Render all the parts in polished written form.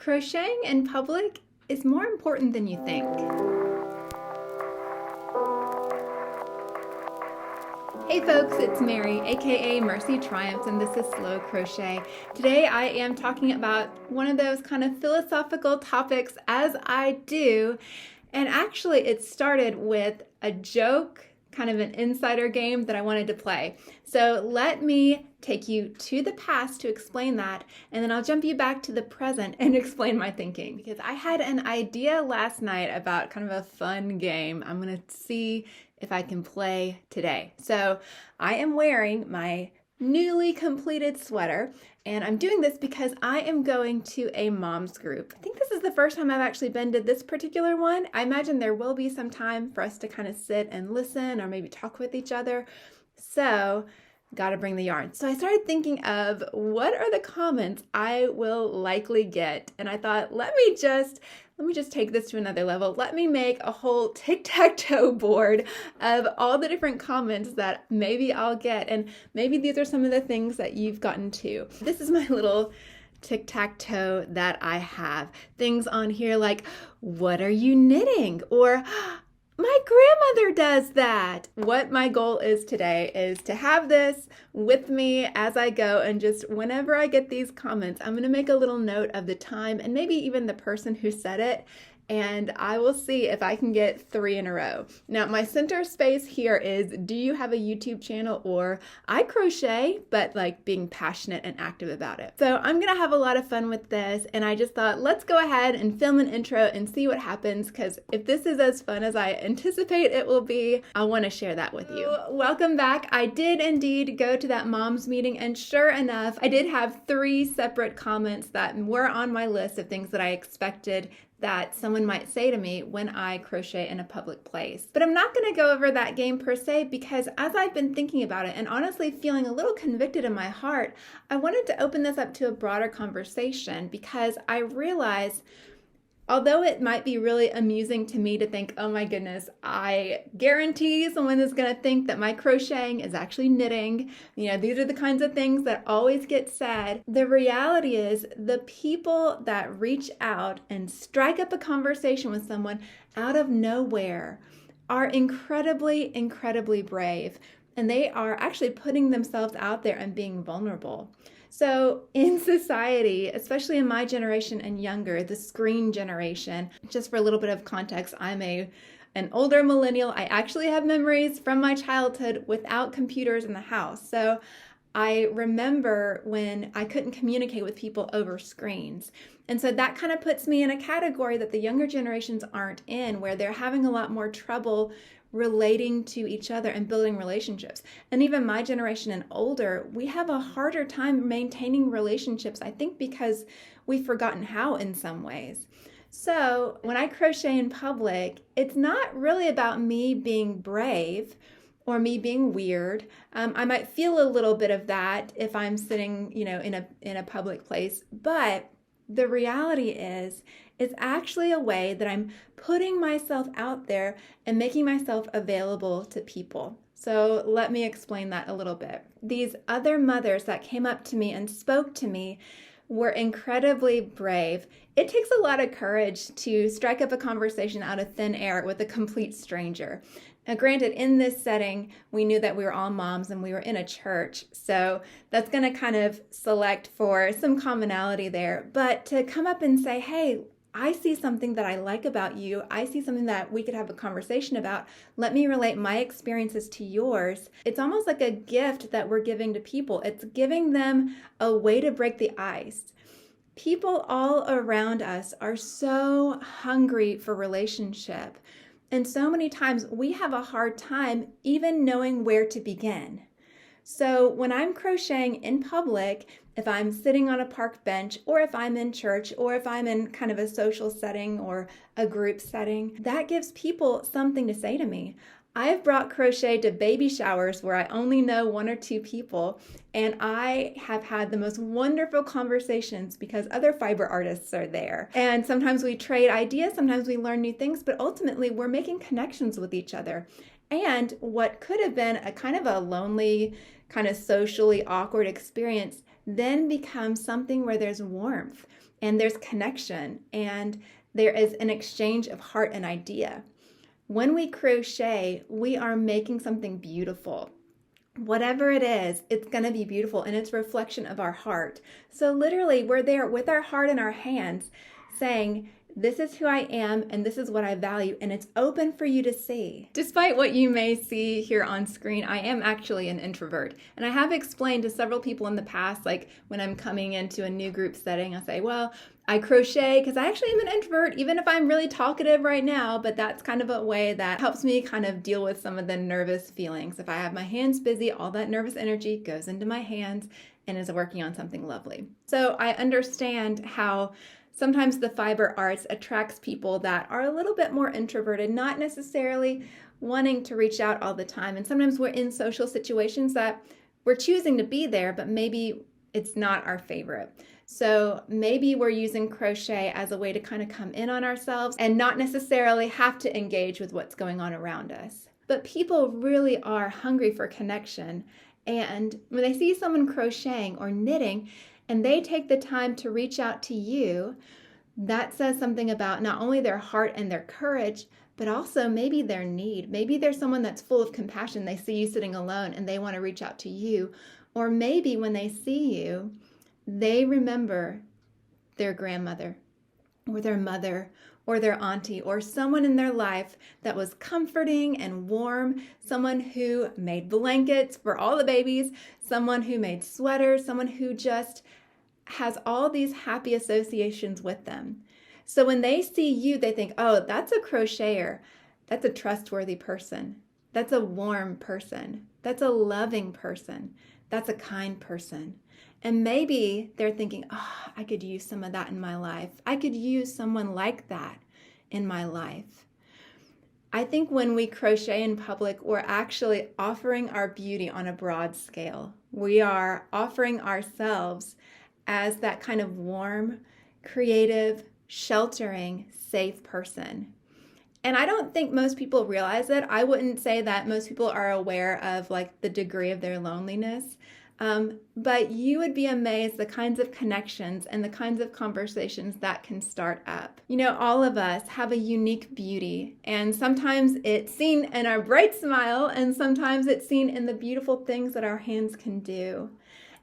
Crocheting in public is more important than you think. Hey folks, it's Mary, aka MercyTriumphs, and this is Slow Crochet. Today I am talking about one of those kind of philosophical topics, as I do, and actually it started with a joke, kind of an insider game that I wanted to play. So let me take you to the past to explain that, and then I'll jump you back to the present and explain my thinking, because I had an idea last night about kind of a fun game I'm going to see if I can play today. So I am wearing my newly completed sweater, and I'm doing this because I am going to a mom's group. I think this is the first time I've actually been to this particular one. I imagine there will be some time for us to kind of sit and listen or maybe talk with each other. So gotta bring the yarn. So I started thinking of what are the comments I will likely get, and I thought, let me just take this to another level. Let me make a whole tic-tac-toe board of all the different comments that maybe I'll get, and maybe these are some of the things that you've gotten too. This is my little tic-tac-toe that I have. Things on here like, what are you knitting? Or, my grandmother does that. What my goal is today is to have this with me as I go, and just whenever I get these comments, I'm going to make a little note of the time and maybe even the person who said it, and I will see if I can get 3 in a row. Now, my center space here is, do you have a YouTube channel? Or I crochet, but like being passionate and active about it. So I'm gonna have a lot of fun with this, and I just thought, let's go ahead and film an intro and see what happens, because if this is as fun as I anticipate it will be, I wanna share that with you. Welcome back. I did indeed go to that mom's meeting, and sure enough, I did have 3 separate comments that were on my list of things that I expected that someone might say to me when I crochet in a public place. But I'm not going to go over that game per se, because as I've been thinking about it and honestly feeling a little convicted in my heart, I wanted to open this up to a broader conversation, because I realize, although it might be really amusing to me to think, oh my goodness, I guarantee someone is going to think that my crocheting is actually knitting. You know, these are the kinds of things that always get said. The reality is, the people that reach out and strike up a conversation with someone out of nowhere are incredibly, incredibly brave. And they are actually putting themselves out there and being vulnerable. So in society, especially in my generation and younger, the screen generation, just for a little bit of context, I'm an older millennial. I actually have memories from my childhood without computers in the house. So I remember when I couldn't communicate with people over screens. And so that kind of puts me in a category that the younger generations aren't in, where they're having a lot more trouble relating to each other and building relationships. And even my generation and older, we have a harder time maintaining relationships, I think because we've forgotten how in some ways. So when I crochet in public, it's not really about me being brave or me being weird. I might feel a little bit of that if I'm sitting, in a public place, but the reality is, it's actually a way that I'm putting myself out there and making myself available to people. So let me explain that a little bit. These other mothers that came up to me and spoke to me were incredibly brave. It takes a lot of courage to strike up a conversation out of thin air with a complete stranger. Now, granted, in this setting, we knew that we were all moms and we were in a church, so that's going to kind of select for some commonality there. But to come up and say, hey, I see something that I like about you. I see something that we could have a conversation about. Let me relate my experiences to yours. It's almost like a gift that we're giving to people. It's giving them a way to break the ice. People all around us are so hungry for relationship. And so many times we have a hard time even knowing where to begin. So when I'm crocheting in public, if I'm sitting on a park bench, or if I'm in church, or if I'm in kind of a social setting or a group setting, that gives people something to say to me. I've brought crochet to baby showers where I only know 1 or 2 people, and I have had the most wonderful conversations because other fiber artists are there. And sometimes we trade ideas, sometimes we learn new things, but ultimately we're making connections with each other. And what could have been a kind of a lonely, kind of socially awkward experience then becomes something where there's warmth and there's connection, and there is an exchange of heart and idea. When we crochet, we are making something beautiful. Whatever it is, it's going to be beautiful, and it's a reflection of our heart. So literally, we're there with our heart in our hands saying, this is who I am, and this is what I value, and it's open for you to see. Despite what you may see here on screen, I am actually an introvert. And I have explained to several people in the past, like when I'm coming into a new group setting, I say, well, I crochet because I actually am an introvert, even if I'm really talkative right now, but that's kind of a way that helps me kind of deal with some of the nervous feelings. If I have my hands busy, all that nervous energy goes into my hands and is working on something lovely. So I understand how sometimes the fiber arts attracts people that are a little bit more introverted, not necessarily wanting to reach out all the time. And sometimes we're in social situations that we're choosing to be there, but maybe it's not our favorite. So maybe we're using crochet as a way to kind of come in on ourselves and not necessarily have to engage with what's going on around us. But people really are hungry for connection. And when they see someone crocheting or knitting, and they take the time to reach out to you, that says something about not only their heart and their courage, but also maybe their need. Maybe there's someone that's full of compassion. They see you sitting alone and they want to reach out to you. Or maybe when they see you, they remember their grandmother or their mother or their auntie or someone in their life that was comforting and warm, someone who made blankets for all the babies, someone who made sweaters, someone who just has all these happy associations with them. So when they see you, they think, oh, that's a crocheter. That's a trustworthy person. That's a warm person. That's a loving person. That's a kind person. And maybe they're thinking, oh, I could use some of that in my life. I could use someone like that in my life. I think when we crochet in public, we're actually offering our beauty on a broad scale. We are offering ourselves as that kind of warm, creative, sheltering, safe person. And I don't think most people realize it. I wouldn't say that most people are aware of like the degree of their loneliness. But you would be amazed the kinds of connections and the kinds of conversations that can start up. You know, all of us have a unique beauty, and sometimes it's seen in our bright smile, and sometimes it's seen in the beautiful things that our hands can do.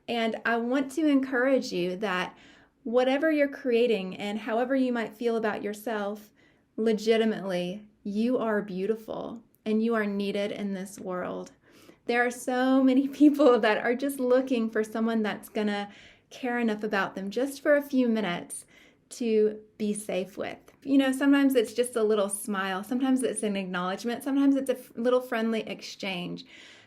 And I want to encourage you that whatever you're creating and however you might feel about yourself, legitimately, you are beautiful and you are needed in this world. There are so many people that are just looking for someone that's gonna care enough about them just for a few minutes to be safe with. You know, sometimes it's just a little smile, sometimes it's an acknowledgement, sometimes it's a little friendly exchange.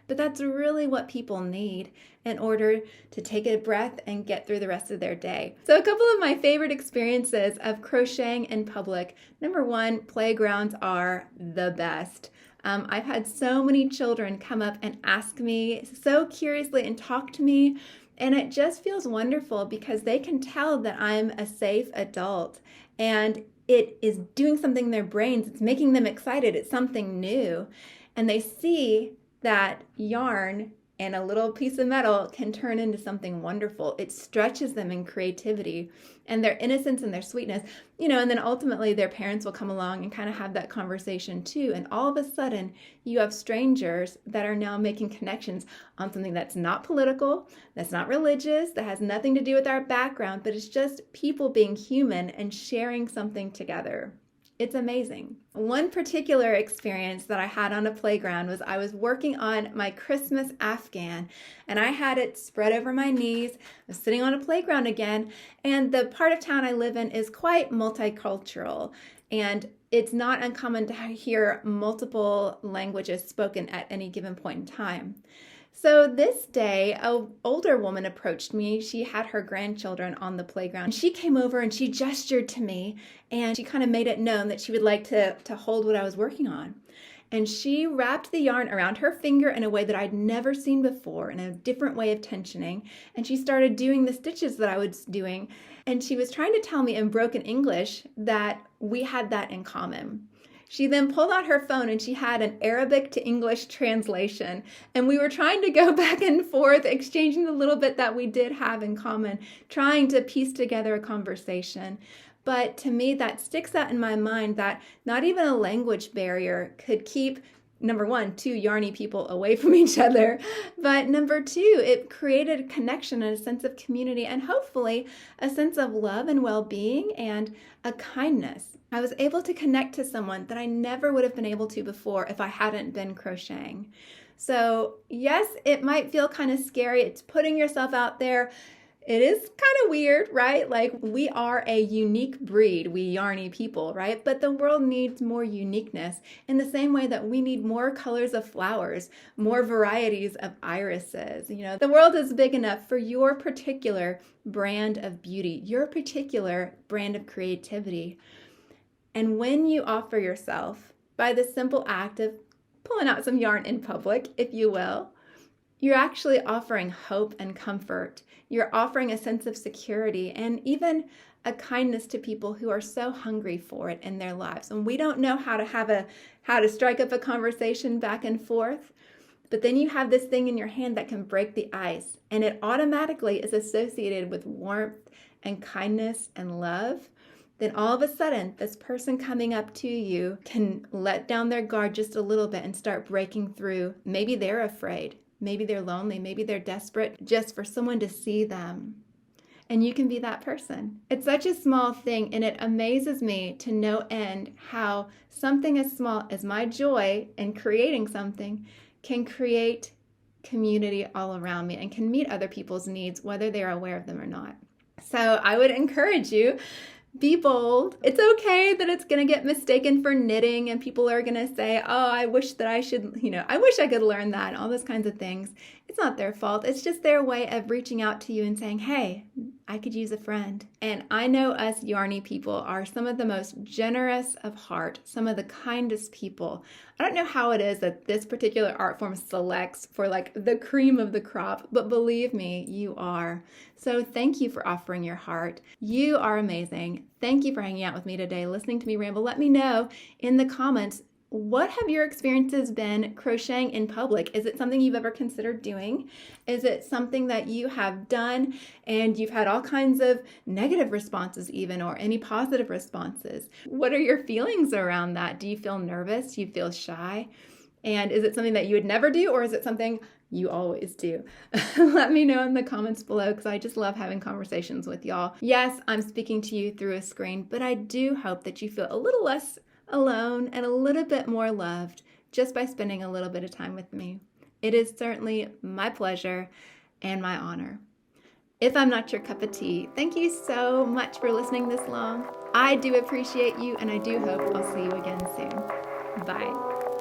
But that's really what people need in order to take a breath and get through the rest of their day. So a couple of my favorite experiences of crocheting in public. Number one, playgrounds are the best. I've had so many children come up and ask me so curiously and talk to me, and it just feels wonderful because they can tell that I'm a safe adult, and it is doing something in their brains. It's making them excited. It's something new, and they see that yarn and a little piece of metal can turn into something wonderful. It stretches them in creativity and their innocence and their sweetness, you know, and then ultimately their parents will come along and kind of have that conversation too. And all of a sudden you have strangers that are now making connections on something that's not political, that's not religious, that has nothing to do with our background, but it's just people being human and sharing something together. It's amazing. One particular experience that I had on a playground was I was working on my Christmas Afghan, and I had it spread over my knees. I was sitting on a playground again, and the part of town I live in is quite multicultural, and it's not uncommon to hear multiple languages spoken at any given point in time. So this day, an older woman approached me. She had her grandchildren on the playground. She came over and she gestured to me, and she kind of made it known that she would like to hold what I was working on. And she wrapped the yarn around her finger in a way that I'd never seen before, in a different way of tensioning. And she started doing the stitches that I was doing. And she was trying to tell me in broken English that we had that in common. She then pulled out her phone and she had an Arabic to English translation. And we were trying to go back and forth, exchanging the little bit that we did have in common, trying to piece together a conversation. But to me, that sticks out in my mind that not even a language barrier could keep, number one, two yarny people away from each other. But number two, it created a connection and a sense of community and hopefully a sense of love and well-being and a kindness. I was able to connect to someone that I never would have been able to before if I hadn't been crocheting. So yes, it might feel kind of scary. It's putting yourself out there. It is kind of weird, right? Like, we are a unique breed, we yarny people, right? But the world needs more uniqueness in the same way that we need more colors of flowers, more varieties of irises. You know, the world is big enough for your particular brand of beauty, your particular brand of creativity. And when you offer yourself by the simple act of pulling out some yarn in public, if you will, you're actually offering hope and comfort. You're offering a sense of security and even a kindness to people who are so hungry for it in their lives. And we don't know how to strike up a conversation back and forth, but then you have this thing in your hand that can break the ice, and it automatically is associated with warmth and kindness and love. Then all of a sudden, this person coming up to you can let down their guard just a little bit and start breaking through. Maybe they're afraid. Maybe they're lonely, maybe they're desperate just for someone to see them. And you can be that person. It's such a small thing, and it amazes me to no end how something as small as my joy in creating something can create community all around me and can meet other people's needs, whether they're aware of them or not. So I would encourage you, be bold. It's okay that it's going to get mistaken for knitting and people are going to say, oh, I wish that I should, I wish I could learn that, and all those kinds of things. It's not their fault. It's just their way of reaching out to you and saying, hey, I could use a friend. And I know us yarny people are some of the most generous of heart, some of the kindest people. I don't know how it is that this particular art form selects for like the cream of the crop, but believe me, you are. So thank you for offering your heart. You are amazing. Thank you for hanging out with me today, listening to me ramble. Let me know in the comments, what have your experiences been crocheting in public? Is it something you've ever considered doing? Is it something that you have done and you've had all kinds of negative responses even, or any positive responses? What are your feelings around that? Do you feel nervous? Do you feel shy? And is it something that you would never do, or is it something you always do? Let me know in the comments below, because I just love having conversations with y'all. Yes, I'm speaking to you through a screen, but I do hope that you feel a little less alone and a little bit more loved just by spending a little bit of time with me. It is certainly my pleasure and my honor. If I'm not your cup of tea, thank you so much for listening this long. I do appreciate you, and I do hope I'll see you again soon. Bye.